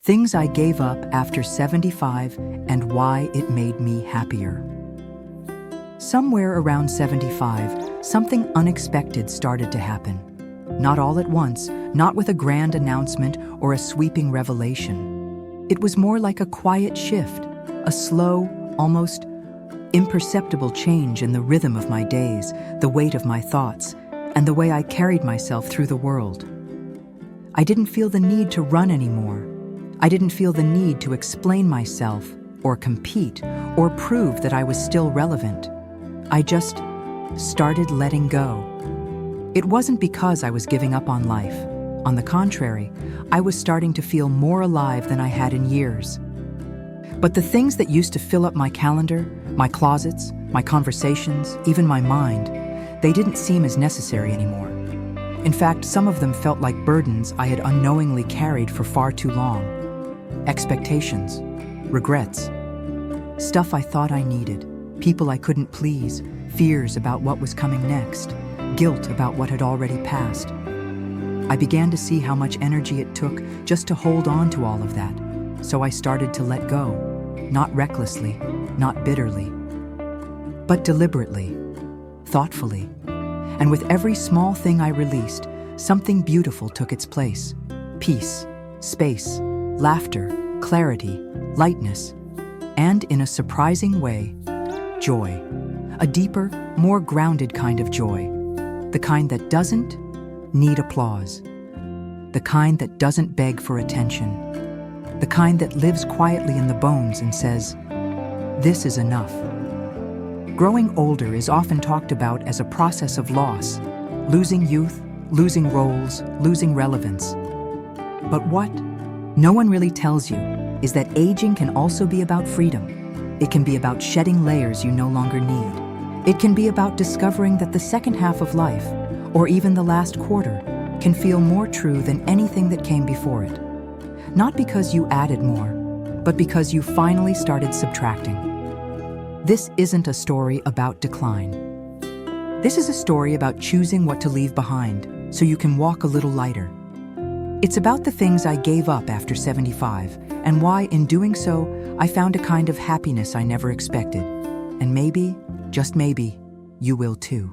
Things I Gave Up After 75 and Why It Made Me Happier. Somewhere around 75, something unexpected started to happen. Not all at once, not with a grand announcement or a sweeping revelation. It was more like a quiet shift, a slow, almost imperceptible change in the rhythm of my days, the weight of my thoughts, and the way I carried myself through the world. I didn't feel the need to run anymore. I didn't feel the need to explain myself, or compete, or prove that I was still relevant. I just started letting go. It wasn't because I was giving up on life. On the contrary, I was starting to feel more alive than I had in years. But the things that used to fill up my calendar, my closets, my conversations, even my mind, they didn't seem as necessary anymore. In fact, some of them felt like burdens I had unknowingly carried for far too long. Expectations, regrets, stuff I thought I needed, people I couldn't please, fears about what was coming next, guilt about what had already passed. I began to see how much energy it took just to hold on to all of that, so I started to let go, not recklessly, not bitterly, but deliberately, thoughtfully. And with every small thing I released, something beautiful took its place. Peace, space, laughter, clarity, lightness, and in a surprising way, joy. A deeper, more grounded kind of joy. The kind that doesn't need applause. The kind that doesn't beg for attention. The kind that lives quietly in the bones and says, "This is enough." Growing older is often talked about as a process of loss, losing youth, losing roles, losing relevance. But what no one really tells you is that aging can also be about freedom. It can be about shedding layers you no longer need. It can be about discovering that the second half of life, or even the last quarter, can feel more true than anything that came before it. Not because you added more, but because you finally started subtracting. This isn't a story about decline. This is a story about choosing what to leave behind so you can walk a little lighter. It's about the things I gave up after 75 and why, in doing so, I found a kind of happiness I never expected. And maybe, just maybe, you will too.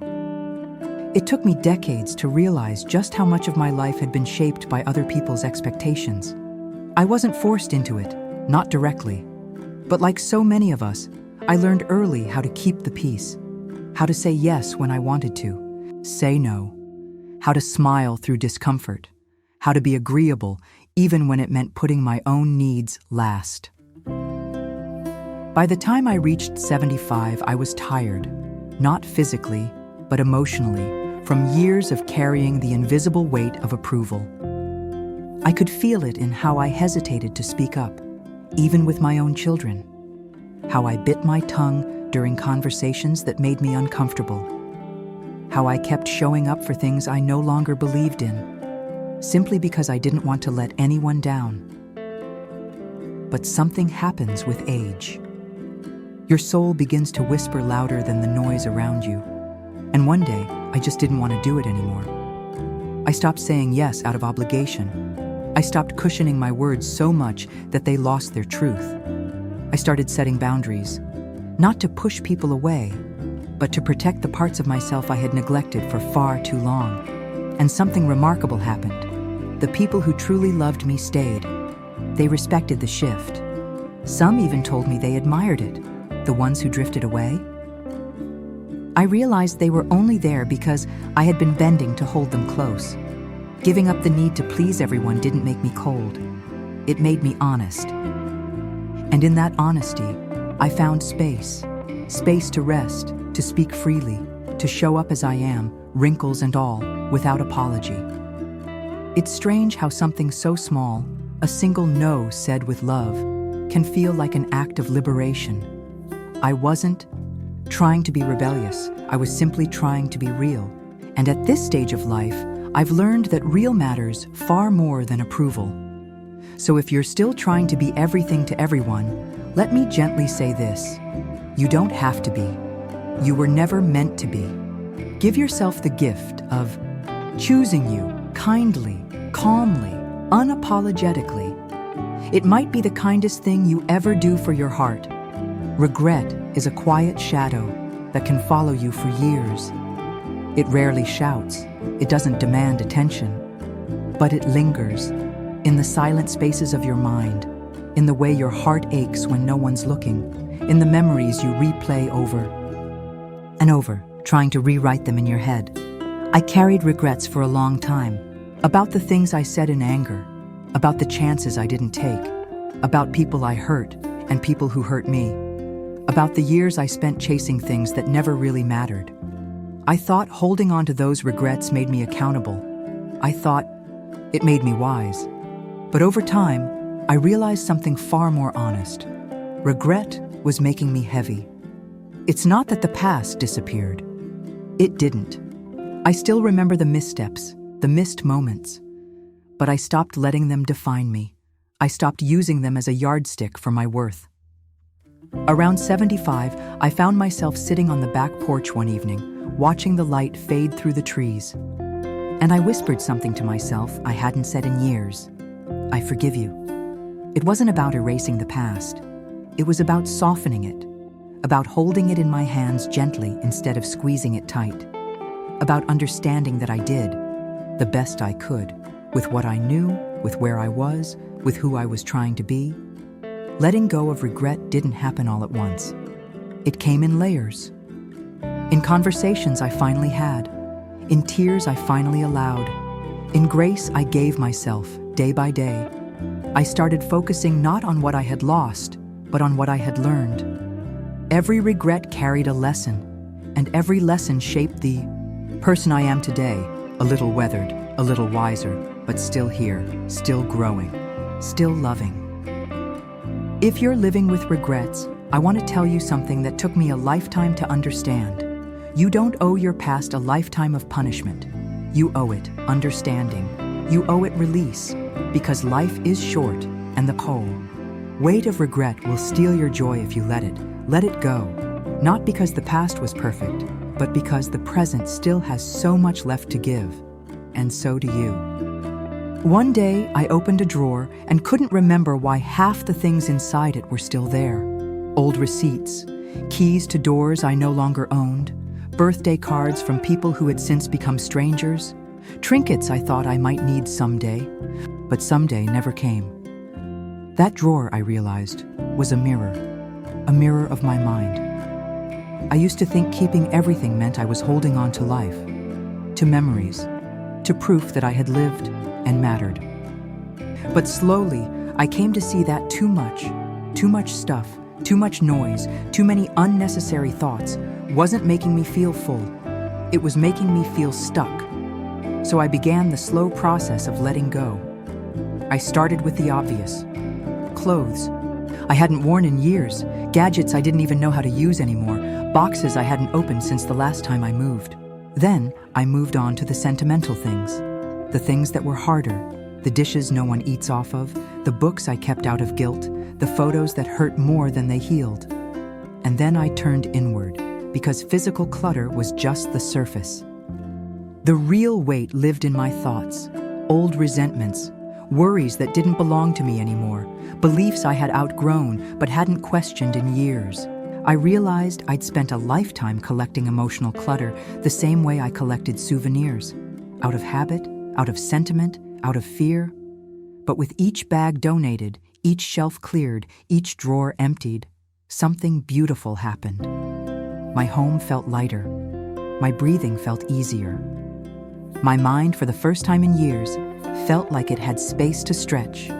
It took me decades to realize just how much of my life had been shaped by other people's expectations. I wasn't forced into it, not directly. But like so many of us, I learned early how to keep the peace, how to say yes when I wanted to, say no, how to smile through discomfort, how to be agreeable even when it meant putting my own needs last. By the time I reached 75, I was tired, not physically, but emotionally, from years of carrying the invisible weight of approval. I could feel it in how I hesitated to speak up, even with my own children. How I bit my tongue during conversations that made me uncomfortable. How I kept showing up for things I no longer believed in, simply because I didn't want to let anyone down. But something happens with age. Your soul begins to whisper louder than the noise around you. And one day, I just didn't want to do it anymore. I stopped saying yes out of obligation. I stopped cushioning my words so much that they lost their truth. I started setting boundaries, not to push people away, but to protect the parts of myself I had neglected for far too long. And something remarkable happened. The people who truly loved me stayed. They respected the shift. Some even told me they admired it. The ones who drifted away? I realized they were only there because I had been bending to hold them close. Giving up the need to please everyone didn't make me cold. It made me honest. And in that honesty, I found space. Space to rest, to speak freely, to show up as I am, wrinkles and all, without apology. It's strange how something so small, a single no said with love, can feel like an act of liberation. I wasn't trying to be rebellious. I was simply trying to be real. And at this stage of life, I've learned that real matters far more than approval. So if you're still trying to be everything to everyone, let me gently say this. You don't have to be. You were never meant to be. Give yourself the gift of choosing you kindly, calmly, unapologetically. It might be the kindest thing you ever do for your heart. Regret is a quiet shadow that can follow you for years. It rarely shouts, it doesn't demand attention, but it lingers in the silent spaces of your mind, in the way your heart aches when no one's looking, in the memories you replay over and over, trying to rewrite them in your head. I carried regrets for a long time, about the things I said in anger, about the chances I didn't take, about people I hurt and people who hurt me, about the years I spent chasing things that never really mattered. I thought holding on to those regrets made me accountable. I thought it made me wise. But over time, I realized something far more honest. Regret was making me heavy. It's not that the past disappeared. It didn't. I still remember the missteps, the missed moments. But I stopped letting them define me. I stopped using them as a yardstick for my worth. Around 75, I found myself sitting on the back porch one evening, watching the light fade through the trees. And I whispered something to myself I hadn't said in years. I forgive you. It wasn't about erasing the past. It was about softening it, about holding it in my hands gently instead of squeezing it tight, about understanding that I did the best I could with what I knew, with where I was, with who I was trying to be. Letting go of regret didn't happen all at once. It came in layers. In conversations I finally had, in tears I finally allowed, in grace I gave myself day by day. I started focusing not on what I had lost, but on what I had learned. Every regret carried a lesson, and every lesson shaped the person I am today, a little weathered, a little wiser, but still here, still growing, still loving. If you're living with regrets, I want to tell you something that took me a lifetime to understand. You don't owe your past a lifetime of punishment. You owe it understanding. You owe it release, because life is short and the whole weight of regret will steal your joy if you let it go. Not because the past was perfect, but because the present still has so much left to give, and so do you. One day, I opened a drawer and couldn't remember why half the things inside it were still there. Old receipts, keys to doors I no longer owned, birthday cards from people who had since become strangers, trinkets I thought I might need someday, but someday never came. That drawer, I realized, was a mirror of my mind. I used to think keeping everything meant I was holding on to life, to memories, to proof that I had lived and mattered. But slowly, I came to see that too much stuff, too much noise, too many unnecessary thoughts wasn't making me feel full. It was making me feel stuck. So I began the slow process of letting go. I started with the obvious. Clothes I hadn't worn in years, gadgets I didn't even know how to use anymore, boxes I hadn't opened since the last time I moved. Then I moved on to the sentimental things, the things that were harder, the dishes no one eats off of, the books I kept out of guilt, the photos that hurt more than they healed. And then I turned inward, because physical clutter was just the surface. The real weight lived in my thoughts, old resentments, worries that didn't belong to me anymore, beliefs I had outgrown but hadn't questioned in years. I realized I'd spent a lifetime collecting emotional clutter the same way I collected souvenirs, out of habit, out of sentiment, out of fear. But with each bag donated, each shelf cleared, each drawer emptied, something beautiful happened. My home felt lighter. My breathing felt easier. My mind, for the first time in years, felt like it had space to stretch.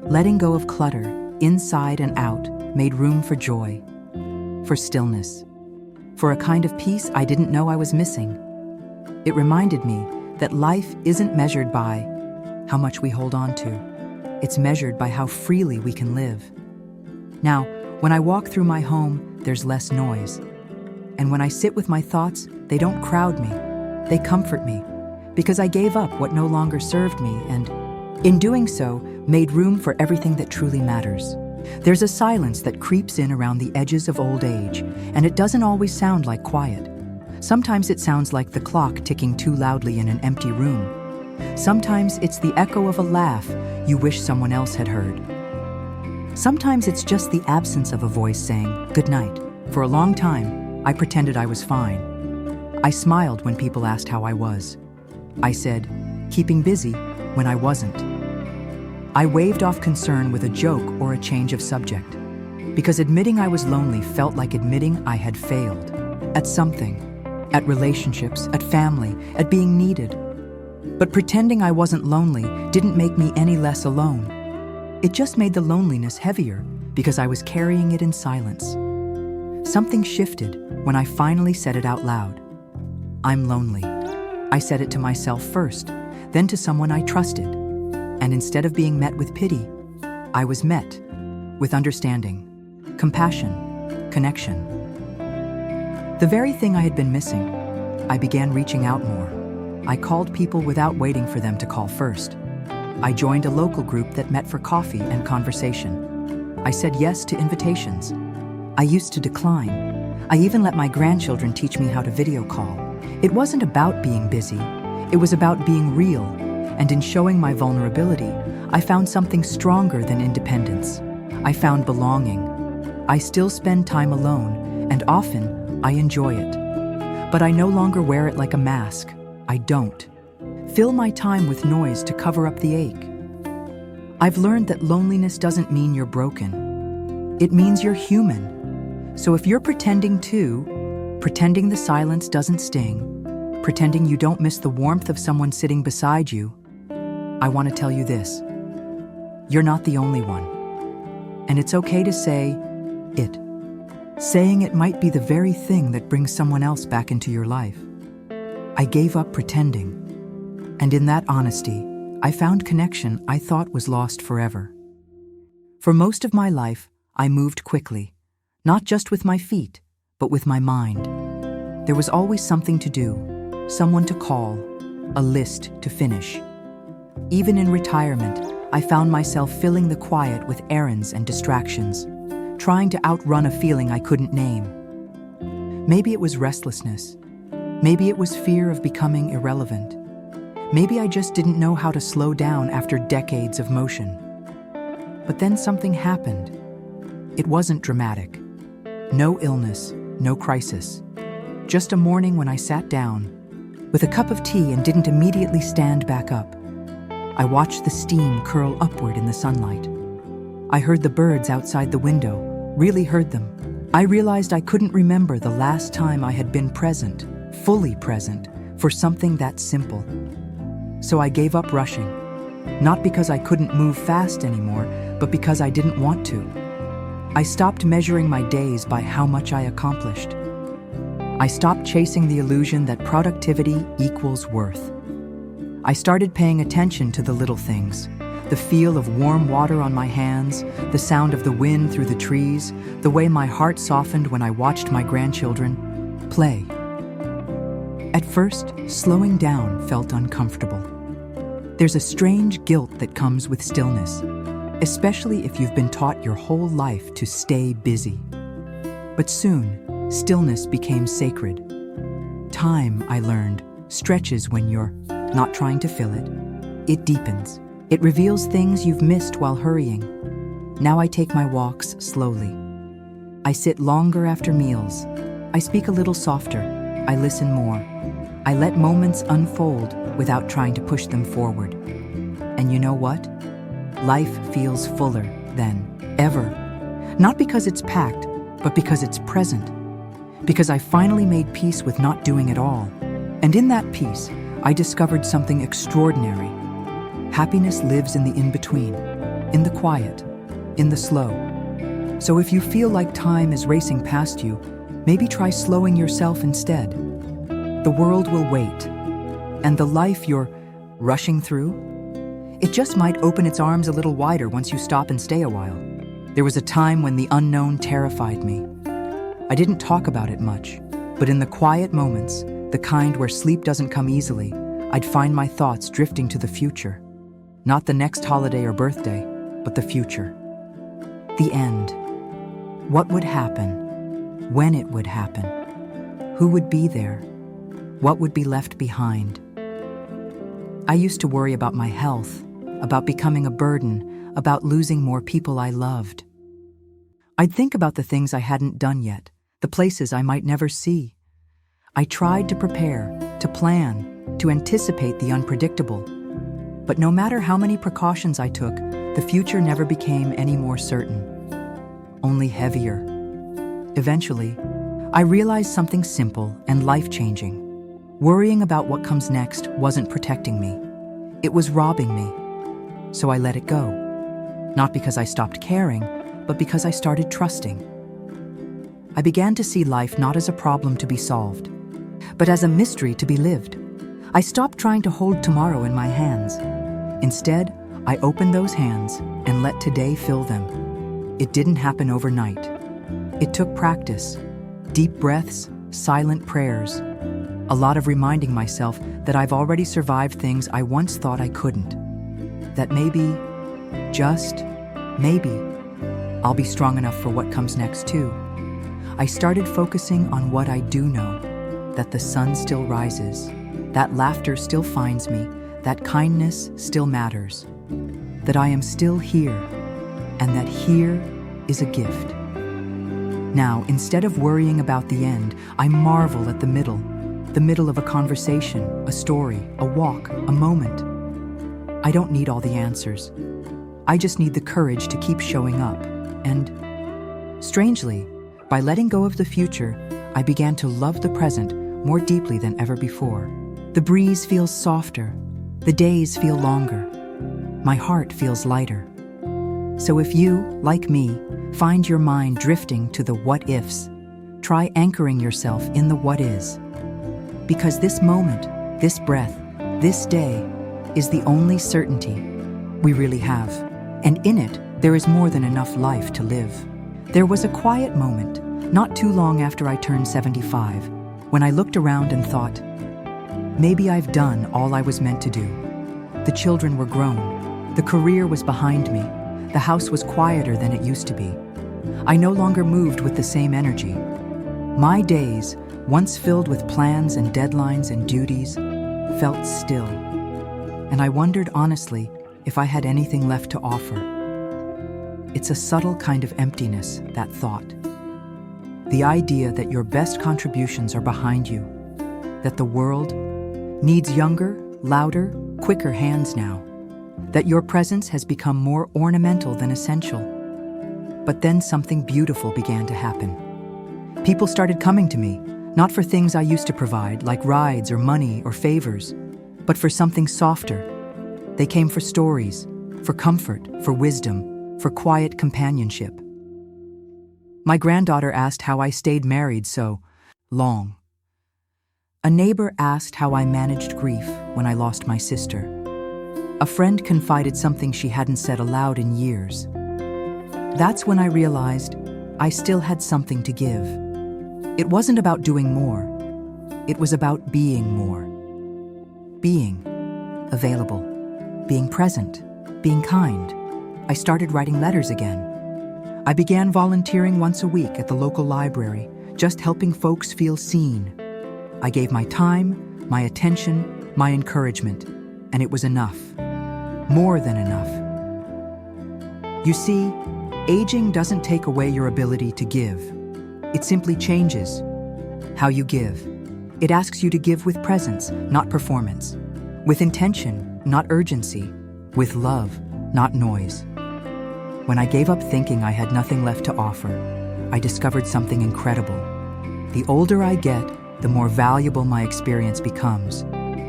Letting go of clutter, inside and out, made room for joy, for stillness, for a kind of peace I didn't know I was missing. It reminded me that life isn't measured by how much we hold on to. It's measured by how freely we can live. Now, when I walk through my home, there's less noise. And when I sit with my thoughts, they don't crowd me. They comfort me, because I gave up what no longer served me and, in doing so, made room for everything that truly matters. There's a silence that creeps in around the edges of old age, and it doesn't always sound like quiet. Sometimes it sounds like the clock ticking too loudly in an empty room. Sometimes it's the echo of a laugh you wish someone else had heard. Sometimes it's just the absence of a voice saying, "Good night." For a long time, I pretended I was fine. I smiled when people asked how I was. I said, "Keeping busy," when I wasn't. I waved off concern with a joke or a change of subject, because admitting I was lonely felt like admitting I had failed at something, at relationships, at family, at being needed. But pretending I wasn't lonely didn't make me any less alone. It just made the loneliness heavier because I was carrying it in silence. Something shifted when I finally said it out loud. I'm lonely. I said it to myself first, then to someone I trusted. And instead of being met with pity, I was met with understanding, compassion, connection. The very thing I had been missing. I began reaching out more. I called people without waiting for them to call first. I joined a local group that met for coffee and conversation. I said yes to invitations. I used to decline. I even let my grandchildren teach me how to video call. It wasn't about being busy. It was about being real. And in showing my vulnerability, I found something stronger than independence. I found belonging. I still spend time alone, and often I enjoy it. But I no longer wear it like a mask. I don't fill my time with noise to cover up the ache. I've learned that loneliness doesn't mean you're broken. It means you're human. So if you're pretending the silence doesn't sting, pretending you don't miss the warmth of someone sitting beside you, I want to tell you this. You're not the only one. And it's okay to say it. Saying it might be the very thing that brings someone else back into your life. I gave up pretending. And in that honesty, I found connection I thought was lost forever. For most of my life, I moved quickly. Not just with my feet, but with my mind. There was always something to do, someone to call, a list to finish. Even in retirement, I found myself filling the quiet with errands and distractions, trying to outrun a feeling I couldn't name. Maybe it was restlessness. Maybe it was fear of becoming irrelevant. Maybe I just didn't know how to slow down after decades of motion. But then something happened. It wasn't dramatic. No illness, no crisis. Just a morning when I sat down with a cup of tea and didn't immediately stand back up. I watched the steam curl upward in the sunlight. I heard the birds outside the window, really heard them. I realized I couldn't remember the last time I had been present, fully present, for something that simple. So I gave up rushing, not because I couldn't move fast anymore, but because I didn't want to. I stopped measuring my days by how much I accomplished. I stopped chasing the illusion that productivity equals worth. I started paying attention to the little things, the feel of warm water on my hands, the sound of the wind through the trees, the way my heart softened when I watched my grandchildren play. At first, slowing down felt uncomfortable. There's a strange guilt that comes with stillness, especially if you've been taught your whole life to stay busy. But soon, stillness became sacred. Time, I learned, stretches when you're not trying to fill it. It deepens. It reveals things you've missed while hurrying. Now I take my walks slowly. I sit longer after meals. I speak a little softer. I listen more. I let moments unfold without trying to push them forward. And you know what? Life feels fuller than ever. Not because it's packed, but because it's present. Because I finally made peace with not doing it all. And in that peace, I discovered something extraordinary. Happiness lives in the in-between, in the quiet, in the slow. So if you feel like time is racing past you, maybe try slowing yourself instead. The world will wait. And the life you're rushing through, it just might open its arms a little wider once you stop and stay a while. There was a time when the unknown terrified me. I didn't talk about it much, but in the quiet moments, the kind where sleep doesn't come easily, I'd find my thoughts drifting to the future. Not the next holiday or birthday, but the future. The end. What would happen? When it would happen? Who would be there? What would be left behind? I used to worry about my health, about becoming a burden, about losing more people I loved. I'd think about the things I hadn't done yet, the places I might never see. I tried to prepare, to plan, to anticipate the unpredictable. But no matter how many precautions I took, the future never became any more certain, only heavier. Eventually, I realized something simple and life-changing. Worrying about what comes next wasn't protecting me. It was robbing me. So I let it go. Not because I stopped caring, but because I started trusting. I began to see life not as a problem to be solved, but as a mystery to be lived. I stopped trying to hold tomorrow in my hands. Instead, I opened those hands and let today fill them. It didn't happen overnight. It took practice, deep breaths, silent prayers, a lot of reminding myself that I've already survived things I once thought I couldn't. That maybe, just maybe, I'll be strong enough for what comes next too. I started focusing on what I do know, that the sun still rises, that laughter still finds me, that kindness still matters, that I am still here, and that here is a gift. Now, instead of worrying about the end, I marvel at the middle of a conversation, a story, a walk, a moment. I don't need all the answers. I just need the courage to keep showing up. And, strangely, by letting go of the future, I began to love the present more deeply than ever before. The breeze feels softer. The days feel longer. My heart feels lighter. So if you, like me, find your mind drifting to the what-ifs, try anchoring yourself in the what is. Because this moment, this breath, this day is the only certainty we really have. And in it, there is more than enough life to live. There was a quiet moment, not too long after I turned 75, when I looked around and thought, maybe I've done all I was meant to do. The children were grown. The career was behind me. The house was quieter than it used to be. I no longer moved with the same energy. My days, once filled with plans and deadlines and duties, felt still. And I wondered honestly if I had anything left to offer. It's a subtle kind of emptiness, that thought. The idea that your best contributions are behind you, that the world needs younger, louder, quicker hands now, that your presence has become more ornamental than essential. But then something beautiful began to happen. People started coming to me, not for things I used to provide, like rides or money or favors, but for something softer. They came for stories, for comfort, for wisdom, for quiet companionship. My granddaughter asked how I stayed married so long. A neighbor asked how I managed grief when I lost my sister. A friend confided something she hadn't said aloud in years. That's when I realized I still had something to give. It wasn't about doing more. It was about being more. Being available, being present, being kind. I started writing letters again. I began volunteering once a week at the local library, just helping folks feel seen. I gave my time, my attention, my encouragement, and it was enough. More than enough. You see, aging doesn't take away your ability to give. It simply changes how you give. It asks you to give with presence, not performance. With intention, not urgency. With love, not noise. When I gave up thinking I had nothing left to offer, I discovered something incredible. The older I get, the more valuable my experience becomes.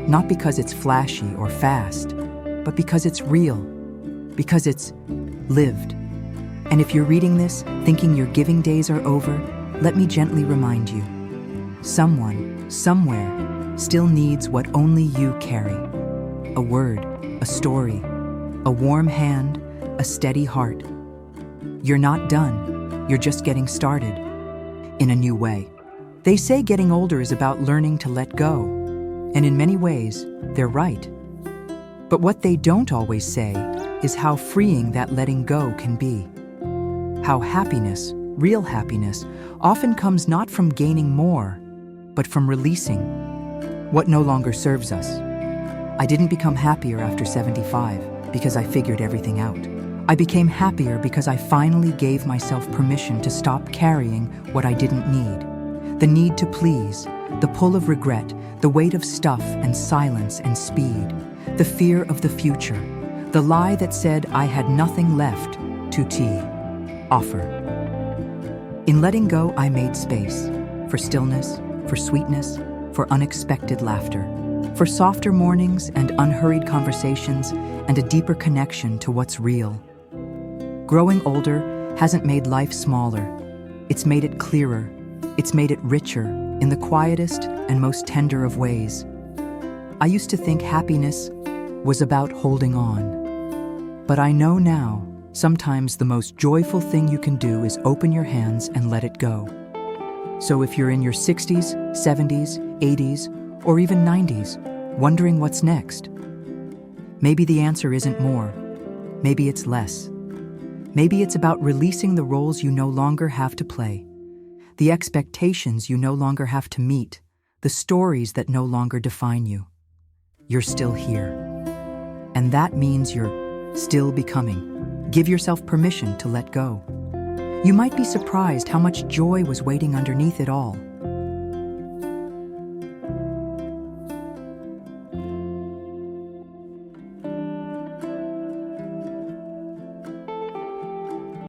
Not because it's flashy or fast, but because it's real. Because it's lived. And if you're reading this, thinking your giving days are over, let me gently remind you. Someone, somewhere, still needs what only you carry. A word, a story, a warm hand, a steady heart. You're not done. You're just getting started. In a new way. They say getting older is about learning to let go. And in many ways, they're right. But what they don't always say is how freeing that letting go can be. How happiness, real happiness, often comes not from gaining more, but from releasing what no longer serves us. I didn't become happier after 75 because I figured everything out. I became happier because I finally gave myself permission to stop carrying what I didn't need. The need to please, the pull of regret, the weight of stuff and silence and speed, the fear of the future, the lie that said I had nothing left to offer. In letting go, I made space for stillness, for sweetness, for unexpected laughter, for softer mornings and unhurried conversations, and a deeper connection to what's real. Growing older hasn't made life smaller. It's made it clearer. It's made it richer in the quietest and most tender of ways. I used to think happiness was about holding on. But I know now, sometimes the most joyful thing you can do is open your hands and let it go. So if you're in your 60s, 70s, 80s, or even 90s, wondering what's next, maybe the answer isn't more. Maybe it's less. Maybe it's about releasing the roles you no longer have to play, the expectations you no longer have to meet, the stories that no longer define you. You're still here. And that means you're still becoming. Give yourself permission to let go. You might be surprised how much joy was waiting underneath it all.